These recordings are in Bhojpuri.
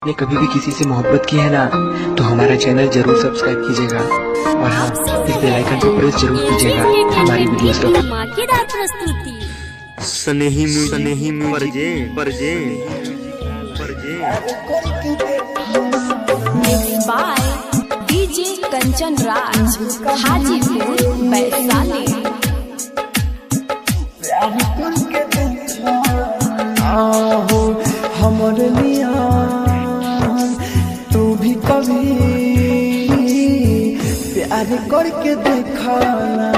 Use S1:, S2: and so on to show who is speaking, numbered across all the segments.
S1: ने कभी भी किसी से मोहब्बत की है ना, तो हमारा चैनल जरूर सब्सक्राइब कीजिएगा और हाँ, इस बेल आइकन को प्रेस जरूर कीजिएगा हमारी वीडियोस को।
S2: धमाकेदार प्रस्तुति
S3: स्नेही परजे
S2: mix by DJ Kanchan Raj Hajipur Vaishali.
S4: हमर लिया तू भी कभी प्यार करके देखना,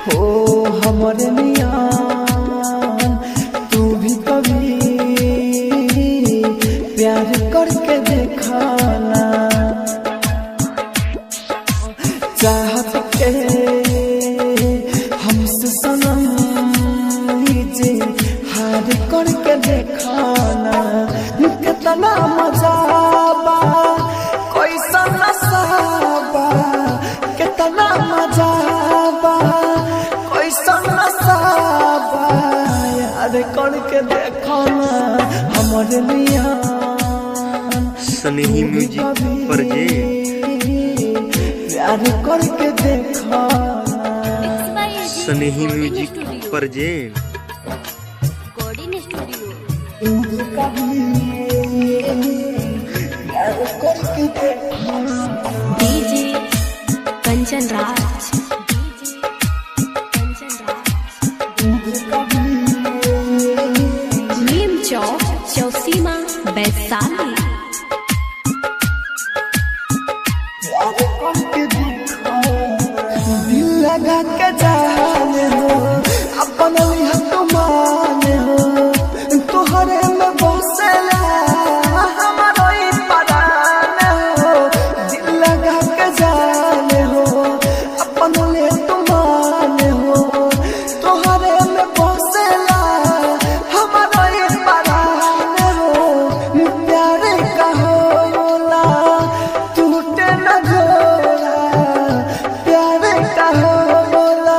S4: हो हमर लिया तू भी कभी प्यार करके देखना। चाहत के हमसे सनम लीजिए हार करके देखना, कितना मजा बा कैसा नशा बा, कितना मजा बा कैसा नशा बा, यार करके देखना हमारे लिया
S3: स्नेही म्यूजिक परजे
S4: प्यार करके देखना।
S3: स्नेही म्यूजिक परजे
S2: कोडिन स्टूडियो डीजे कंचन राज नीम चौक चौसीमा वैशाली।
S4: दिल लगा के जाने हो अपना तो माने हो, तुहरे में बसेला हमारो ही परान हो। दिल लगा के जाने हो अपना तो माने हो, तुहरे में बसेला हमारो ही परान हो। प्यार का होला टूटे न झोला, प्यार का होला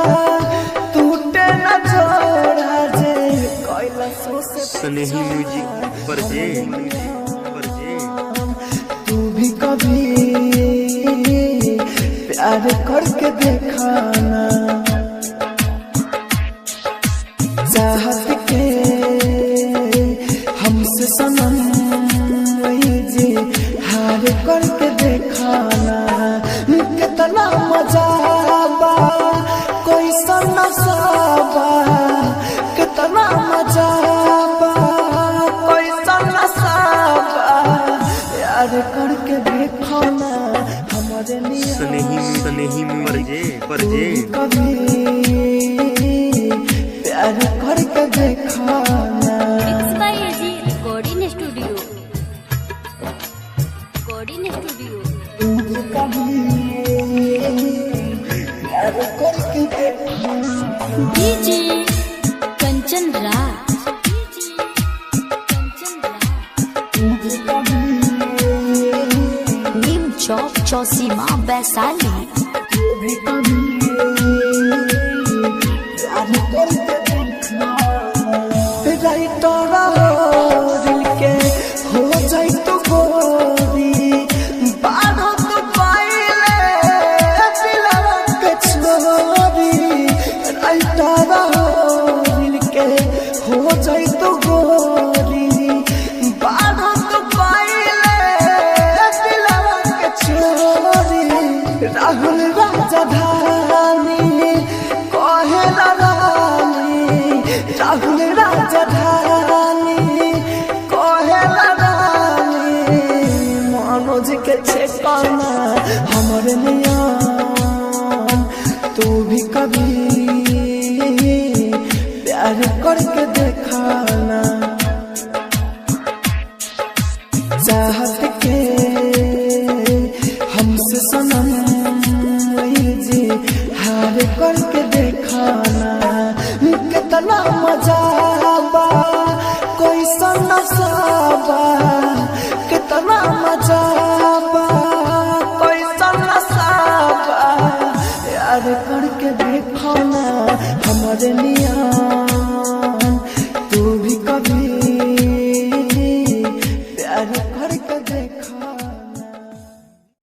S4: टूटे न झोला जे कोइला सोसे।
S3: स्नेही म्यूजिक परजे
S4: तू भी कभी प्यार करके देखना। चाहत के हमसे सनम लीजिए हार करके देखना, कितना मजा बा कैसा नशा बा, कितना मजा बा कैसा नशा बा, यार करके देखना हमारे लिए
S3: स्नेही परजे
S4: कभी प्यार करके देखना।
S2: मिक्स बाय एजी कोडिन स्टूडियो डीजे कंचन राज नीम चौक चौसीमा वैशाली।
S4: राइटरा दिल के हो जाए तो गोरी बारो तो पाइले दिलवा के छोरी। राइटरा दिल के हो जाए तो गोरी बारो तो पाइले दिलवा के छोरी। राहुल राजधानी कहे रानी, राहुल राजधानी कहे रानी, मनोज के ठिकाना हमारे नियम। तू भी कभी प्यार करके देखना। चाहत के हमसे सनम लीजिए हार करके देखना, कितना मजा बा कैसा नशा बा, कितना मजा